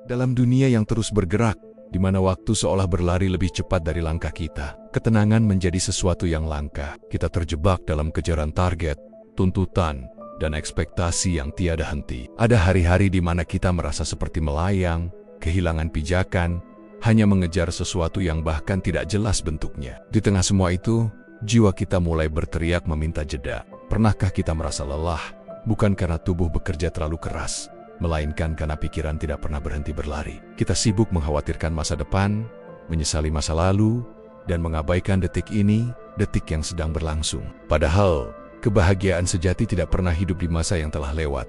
Dalam dunia yang terus bergerak, di mana waktu seolah berlari lebih cepat dari langkah kita, ketenangan menjadi sesuatu yang langka. Kita terjebak dalam kejaran target, tuntutan, dan ekspektasi yang tiada henti. Ada hari-hari di mana kita merasa seperti melayang, kehilangan pijakan, hanya mengejar sesuatu yang bahkan tidak jelas bentuknya. Di tengah semua itu, jiwa kita mulai berteriak meminta jeda. Pernahkah kita merasa lelah, bukan karena tubuh bekerja terlalu keras, melainkan karena pikiran tidak pernah berhenti berlari? Kita sibuk mengkhawatirkan masa depan, menyesali masa lalu, dan mengabaikan detik ini, detik yang sedang berlangsung. Padahal, kebahagiaan sejati tidak pernah hidup di masa yang telah lewat,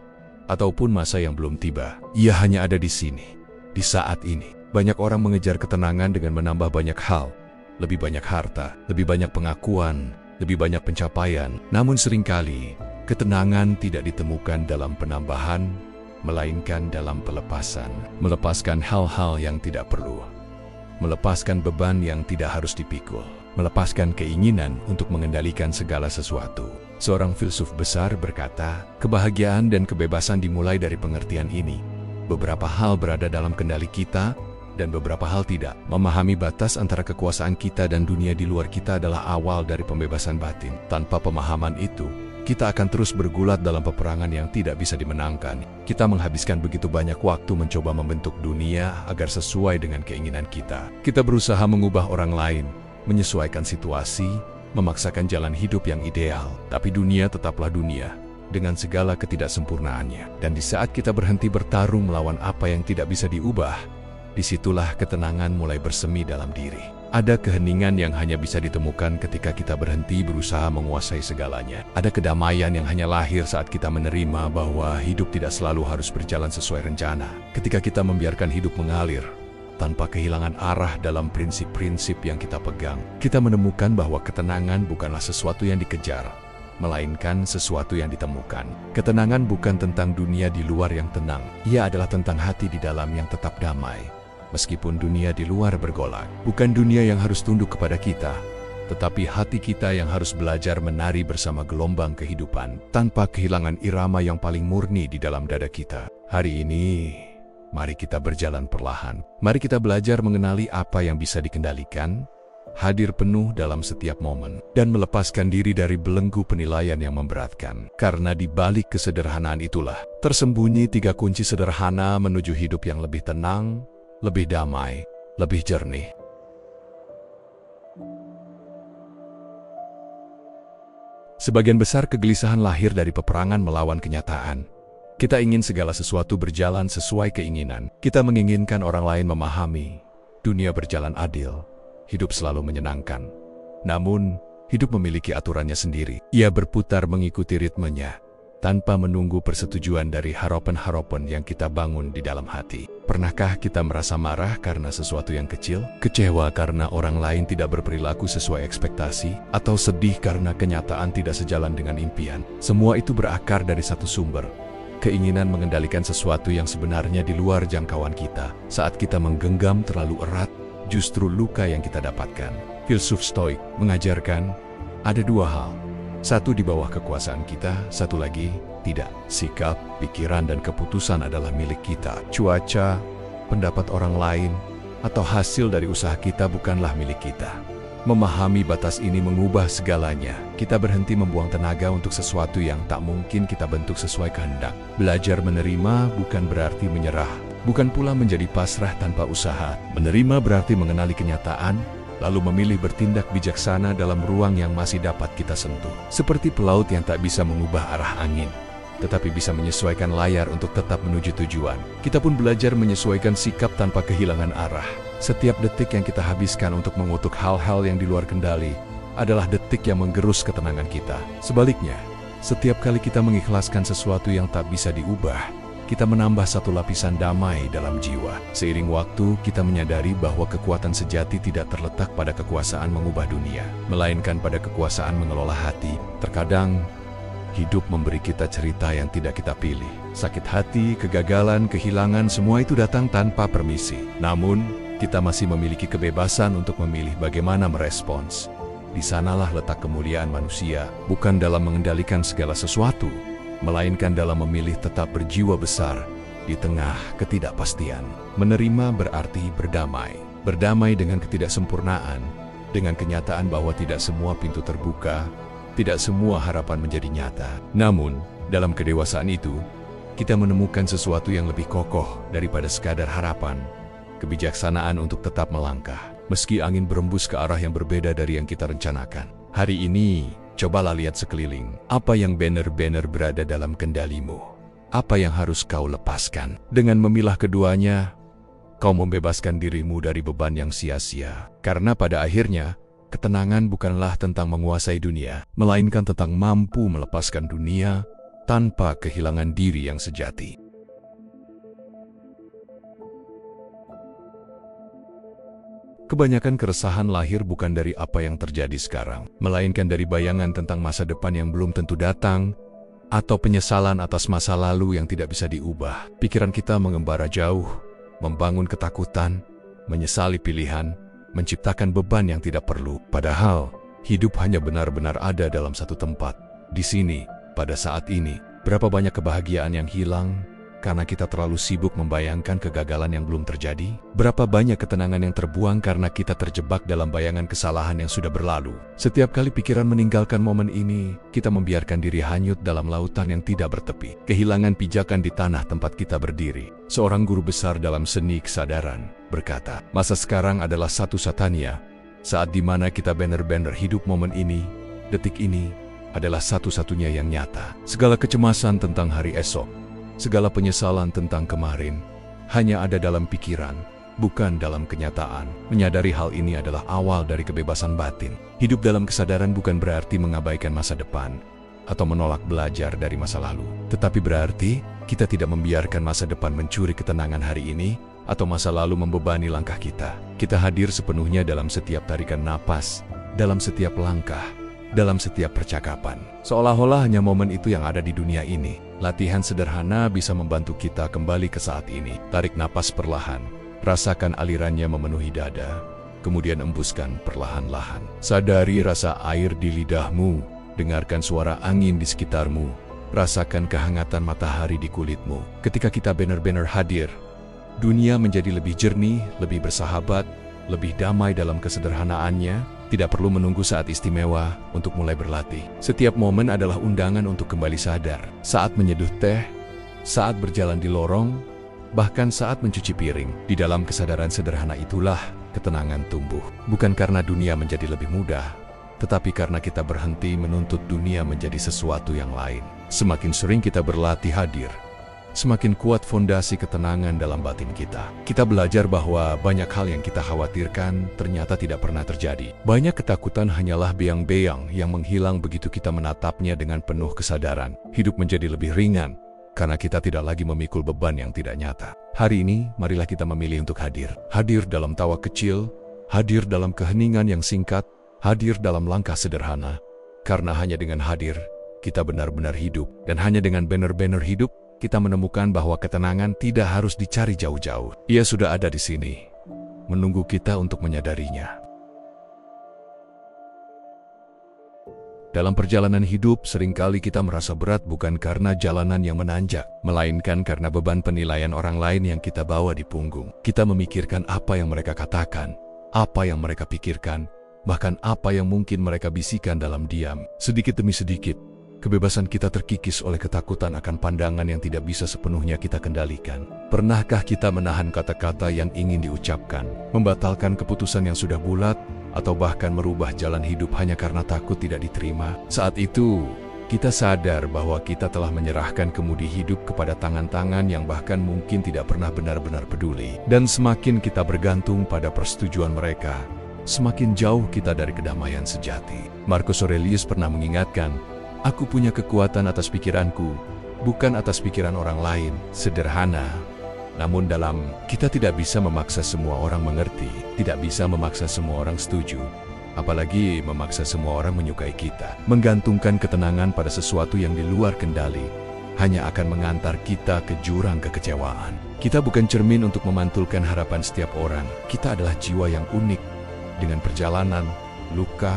ataupun masa yang belum tiba. Ia hanya ada di sini, di saat ini. Banyak orang mengejar ketenangan dengan menambah banyak hal, lebih banyak harta, lebih banyak pengakuan, lebih banyak pencapaian. Namun seringkali, ketenangan tidak ditemukan dalam penambahan, melainkan dalam pelepasan. Melepaskan hal-hal yang tidak perlu. Melepaskan beban yang tidak harus dipikul. Melepaskan keinginan untuk mengendalikan segala sesuatu. Seorang filsuf besar berkata, kebahagiaan dan kebebasan dimulai dari pengertian ini. Beberapa hal berada dalam kendali kita, dan beberapa hal tidak. Memahami batas antara kekuasaan kita dan dunia di luar kita adalah awal dari pembebasan batin. Tanpa pemahaman itu, kita akan terus bergulat dalam peperangan yang tidak bisa dimenangkan. Kita menghabiskan begitu banyak waktu mencoba membentuk dunia agar sesuai dengan keinginan kita. Kita berusaha mengubah orang lain, menyesuaikan situasi, memaksakan jalan hidup yang ideal. Tapi dunia tetaplah dunia, dengan segala ketidaksempurnaannya. Dan di saat kita berhenti bertarung melawan apa yang tidak bisa diubah, disitulah ketenangan mulai bersemi dalam diri. Ada keheningan yang hanya bisa ditemukan ketika kita berhenti berusaha menguasai segalanya. Ada kedamaian yang hanya lahir saat kita menerima bahwa hidup tidak selalu harus berjalan sesuai rencana. Ketika kita membiarkan hidup mengalir, tanpa kehilangan arah dalam prinsip-prinsip yang kita pegang, kita menemukan bahwa ketenangan bukanlah sesuatu yang dikejar, melainkan sesuatu yang ditemukan. Ketenangan bukan tentang dunia di luar yang tenang. Ia adalah tentang hati di dalam yang tetap damai. Meskipun dunia di luar bergolak, bukan dunia yang harus tunduk kepada kita, tetapi hati kita yang harus belajar menari bersama gelombang kehidupan, tanpa kehilangan irama yang paling murni di dalam dada kita. Hari ini, mari kita berjalan perlahan. Mari kita belajar mengenali apa yang bisa dikendalikan, hadir penuh dalam setiap momen, dan melepaskan diri dari belenggu penilaian yang memberatkan. Karena di balik kesederhanaan itulah, tersembunyi 3 kunci sederhana menuju hidup yang lebih tenang, lebih damai, lebih jernih. Sebagian besar kegelisahan lahir dari peperangan melawan kenyataan. Kita ingin segala sesuatu berjalan sesuai keinginan. Kita menginginkan orang lain memahami, dunia berjalan adil, hidup selalu menyenangkan. Namun, hidup memiliki aturannya sendiri. Ia berputar mengikuti ritmenya, tanpa menunggu persetujuan dari harapan-harapan yang kita bangun di dalam hati. Pernahkah kita merasa marah karena sesuatu yang kecil? Kecewa karena orang lain tidak berperilaku sesuai ekspektasi? Atau sedih karena kenyataan tidak sejalan dengan impian? Semua itu berakar dari satu sumber, keinginan mengendalikan sesuatu yang sebenarnya di luar jangkauan kita. Saat kita menggenggam terlalu erat, justru luka yang kita dapatkan. Filsuf Stoik mengajarkan, ada 2 hal. Satu di bawah kekuasaan kita, satu lagi tidak. Sikap, pikiran, dan keputusan adalah milik kita. Cuaca, pendapat orang lain, atau hasil dari usaha kita bukanlah milik kita. Memahami batas ini mengubah segalanya. Kita berhenti membuang tenaga untuk sesuatu yang tak mungkin kita bentuk sesuai kehendak. Belajar menerima bukan berarti menyerah, bukan pula menjadi pasrah tanpa usaha. Menerima berarti mengenali kenyataan, lalu memilih bertindak bijaksana dalam ruang yang masih dapat kita sentuh. Seperti pelaut yang tak bisa mengubah arah angin, tetapi bisa menyesuaikan layar untuk tetap menuju tujuan. Kita pun belajar menyesuaikan sikap tanpa kehilangan arah. Setiap detik yang kita habiskan untuk mengutuk hal-hal yang di luar kendali adalah detik yang menggerus ketenangan kita. Sebaliknya, setiap kali kita mengikhlaskan sesuatu yang tak bisa diubah, kita menambah satu lapisan damai dalam jiwa. Seiring waktu, kita menyadari bahwa kekuatan sejati tidak terletak pada kekuasaan mengubah dunia, melainkan pada kekuasaan mengelola hati. Terkadang, hidup memberi kita cerita yang tidak kita pilih. Sakit hati, kegagalan, kehilangan, semua itu datang tanpa permisi. Namun, kita masih memiliki kebebasan untuk memilih bagaimana merespons. Di sanalah letak kemuliaan manusia, bukan dalam mengendalikan segala sesuatu, melainkan dalam memilih tetap berjiwa besar di tengah ketidakpastian. Menerima berarti berdamai. Berdamai dengan ketidaksempurnaan, dengan kenyataan bahwa tidak semua pintu terbuka, tidak semua harapan menjadi nyata. Namun, dalam kedewasaan itu, kita menemukan sesuatu yang lebih kokoh daripada sekadar harapan, kebijaksanaan untuk tetap melangkah, meski angin berembus ke arah yang berbeda dari yang kita rencanakan. Hari ini, cobalah lihat sekeliling. Apa yang benar-benar berada dalam kendalimu? Apa yang harus kau lepaskan? Dengan memilah keduanya, kau membebaskan dirimu dari beban yang sia-sia. Karena pada akhirnya, ketenangan bukanlah tentang menguasai dunia, melainkan tentang mampu melepaskan dunia tanpa kehilangan diri yang sejati. Kebanyakan keresahan lahir bukan dari apa yang terjadi sekarang, melainkan dari bayangan tentang masa depan yang belum tentu datang, atau penyesalan atas masa lalu yang tidak bisa diubah. Pikiran kita mengembara jauh, membangun ketakutan, menyesali pilihan, menciptakan beban yang tidak perlu. Padahal, hidup hanya benar-benar ada dalam satu tempat. Di sini, pada saat ini, berapa banyak kebahagiaan yang hilang karena kita terlalu sibuk membayangkan kegagalan yang belum terjadi? Berapa banyak ketenangan yang terbuang karena kita terjebak dalam bayangan kesalahan yang sudah berlalu? Setiap kali pikiran meninggalkan momen ini, kita membiarkan diri hanyut dalam lautan yang tidak bertepi, kehilangan pijakan di tanah tempat kita berdiri. Seorang guru besar dalam seni kesadaran berkata, masa sekarang adalah satu-satunya saat di mana kita benar-benar hidup momen ini, detik ini, adalah satu-satunya yang nyata. Segala kecemasan tentang hari esok, segala penyesalan tentang kemarin, hanya ada dalam pikiran, bukan dalam kenyataan. Menyadari hal ini adalah awal dari kebebasan batin. Hidup dalam kesadaran bukan berarti mengabaikan masa depan, atau menolak belajar dari masa lalu. Tetapi berarti, kita tidak membiarkan masa depan mencuri ketenangan hari ini, atau masa lalu membebani langkah kita. Kita hadir sepenuhnya dalam setiap tarikan napas, dalam setiap langkah, dalam setiap percakapan. Seolah-olah hanya momen itu yang ada di dunia ini. Latihan sederhana bisa membantu kita kembali ke saat ini. Tarik napas perlahan, rasakan alirannya memenuhi dada, kemudian embuskan perlahan-lahan. Sadari rasa air di lidahmu, dengarkan suara angin di sekitarmu, rasakan kehangatan matahari di kulitmu. Ketika kita benar-benar hadir, dunia menjadi lebih jernih, lebih bersahabat, lebih damai dalam kesederhanaannya. Tidak perlu menunggu saat istimewa untuk mulai berlatih. Setiap momen adalah undangan untuk kembali sadar. Saat menyeduh teh, saat berjalan di lorong, bahkan saat mencuci piring. Di dalam kesadaran sederhana itulah ketenangan tumbuh. Bukan karena dunia menjadi lebih mudah, tetapi karena kita berhenti menuntut dunia menjadi sesuatu yang lain. Semakin sering kita berlatih hadir, semakin kuat fondasi ketenangan dalam batin kita. Kita belajar bahwa banyak hal yang kita khawatirkan ternyata tidak pernah terjadi. Banyak ketakutan hanyalah beang-beang yang menghilang begitu kita menatapnya dengan penuh kesadaran. Hidup menjadi lebih ringan karena kita tidak lagi memikul beban yang tidak nyata. Hari ini, marilah kita memilih untuk hadir. Hadir dalam tawa kecil, hadir dalam keheningan yang singkat, hadir dalam langkah sederhana. Karena hanya dengan hadir, kita benar-benar hidup. Dan hanya dengan benar-benar hidup, kita menemukan bahwa ketenangan tidak harus dicari jauh-jauh. Ia sudah ada di sini, menunggu kita untuk menyadarinya. Dalam perjalanan hidup, seringkali kita merasa berat bukan karena jalanan yang menanjak, melainkan karena beban penilaian orang lain yang kita bawa di punggung. Kita memikirkan apa yang mereka katakan, apa yang mereka pikirkan, bahkan apa yang mungkin mereka bisikan dalam diam. Sedikit demi sedikit, kebebasan kita terkikis oleh ketakutan akan pandangan yang tidak bisa sepenuhnya kita kendalikan. Pernahkah kita menahan kata-kata yang ingin diucapkan, membatalkan keputusan yang sudah bulat, atau bahkan merubah jalan hidup hanya karena takut tidak diterima? Saat itu, kita sadar bahwa kita telah menyerahkan kemudi hidup kepada tangan-tangan yang bahkan mungkin tidak pernah benar-benar peduli. Dan semakin kita bergantung pada persetujuan mereka, semakin jauh kita dari kedamaian sejati. Marcus Aurelius pernah mengingatkan, "Aku punya kekuatan atas pikiranku, bukan atas pikiran orang lain." Sederhana, namun dalam. Kita tidak bisa memaksa semua orang mengerti, tidak bisa memaksa semua orang setuju, apalagi memaksa semua orang menyukai kita. Menggantungkan ketenangan pada sesuatu yang di luar kendali hanya akan mengantar kita ke jurang kekecewaan. Kita bukan cermin untuk memantulkan harapan setiap orang. Kita adalah jiwa yang unik, dengan perjalanan, luka,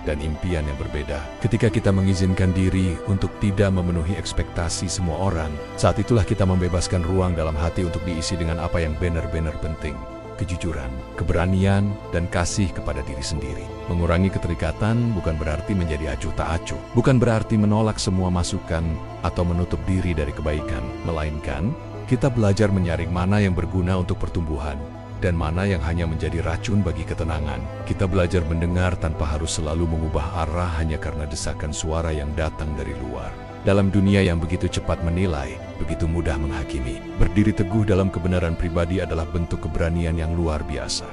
dan impian yang berbeda. Ketika kita mengizinkan diri untuk tidak memenuhi ekspektasi semua orang, saat itulah kita membebaskan ruang dalam hati untuk diisi dengan apa yang benar-benar penting. Kejujuran, keberanian, dan kasih kepada diri sendiri. Mengurangi keterikatan bukan berarti menjadi acuh tak acuh. Bukan berarti menolak semua masukan atau menutup diri dari kebaikan. Melainkan, kita belajar menyaring mana yang berguna untuk pertumbuhan dan mana yang hanya menjadi racun bagi ketenangan. Kita belajar mendengar tanpa harus selalu mengubah arah hanya karena desakan suara yang datang dari luar. Dalam dunia yang begitu cepat menilai, begitu mudah menghakimi, berdiri teguh dalam kebenaran pribadi adalah bentuk keberanian yang luar biasa.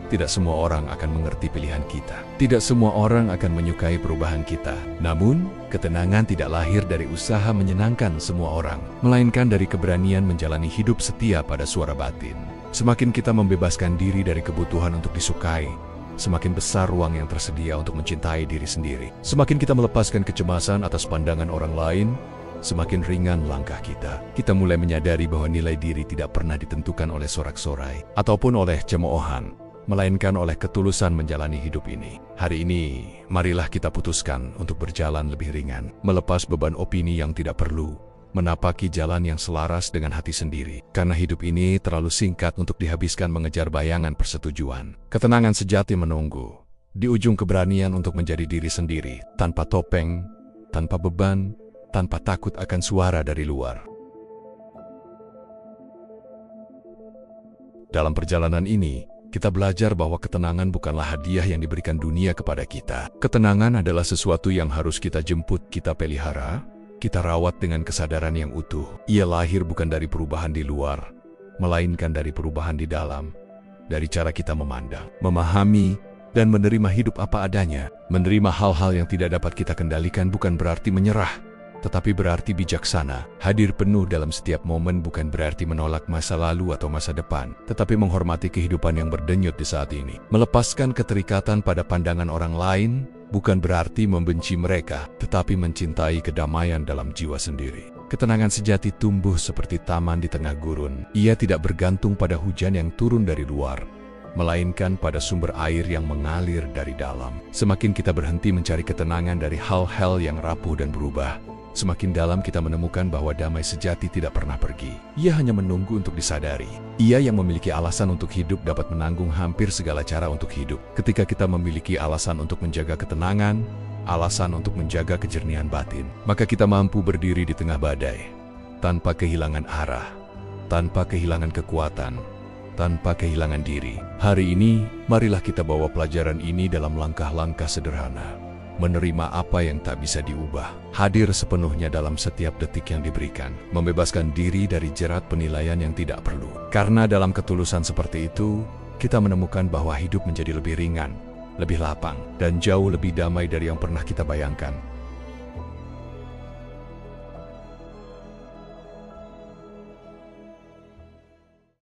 Tidak semua orang akan mengerti pilihan kita. Tidak semua orang akan menyukai perubahan kita. Namun, ketenangan tidak lahir dari usaha menyenangkan semua orang, melainkan dari keberanian menjalani hidup setia pada suara batin. Semakin kita membebaskan diri dari kebutuhan untuk disukai, semakin besar ruang yang tersedia untuk mencintai diri sendiri. Semakin kita melepaskan kecemasan atas pandangan orang lain, semakin ringan langkah kita. Kita mulai menyadari bahwa nilai diri tidak pernah ditentukan oleh sorak-sorai ataupun oleh cemoohan, melainkan oleh ketulusan menjalani hidup ini. Hari ini, marilah kita putuskan untuk berjalan lebih ringan, melepas beban opini yang tidak perlu, menapaki jalan yang selaras dengan hati sendiri. Karena hidup ini terlalu singkat untuk dihabiskan mengejar bayangan persetujuan. Ketenangan sejati menunggu di ujung keberanian untuk menjadi diri sendiri, tanpa topeng, tanpa beban, tanpa takut akan suara dari luar. Dalam perjalanan ini, kita belajar bahwa ketenangan bukanlah hadiah yang diberikan dunia kepada kita. Ketenangan adalah sesuatu yang harus kita jemput, kita pelihara, kita rawat dengan kesadaran yang utuh. Ia lahir bukan dari perubahan di luar, melainkan dari perubahan di dalam, dari cara kita memandang, memahami, dan menerima hidup apa adanya. Menerima hal-hal yang tidak dapat kita kendalikan bukan berarti menyerah, tetapi berarti bijaksana. Hadir penuh dalam setiap momen bukan berarti menolak masa lalu atau masa depan, tetapi menghormati kehidupan yang berdenyut di saat ini. Melepaskan keterikatan pada pandangan orang lain bukan berarti membenci mereka, tetapi mencintai kedamaian dalam jiwa sendiri. Ketenangan sejati tumbuh seperti taman di tengah gurun. Ia tidak bergantung pada hujan yang turun dari luar, melainkan pada sumber air yang mengalir dari dalam. Semakin kita berhenti mencari ketenangan dari hal-hal yang rapuh dan berubah, semakin dalam kita menemukan bahwa damai sejati tidak pernah pergi. Ia hanya menunggu untuk disadari. Ia yang memiliki alasan untuk hidup dapat menanggung hampir segala cara untuk hidup. Ketika kita memiliki alasan untuk menjaga ketenangan, alasan untuk menjaga kejernihan batin, maka kita mampu berdiri di tengah badai, tanpa kehilangan arah, tanpa kehilangan kekuatan, tanpa kehilangan diri. Hari ini, marilah kita bawa pelajaran ini dalam langkah-langkah sederhana. Menerima apa yang tak bisa diubah, hadir sepenuhnya dalam setiap detik yang diberikan, membebaskan diri dari jerat penilaian yang tidak perlu. Karena dalam ketulusan seperti itu, kita menemukan bahwa hidup menjadi lebih ringan, lebih lapang, dan jauh lebih damai dari yang pernah kita bayangkan.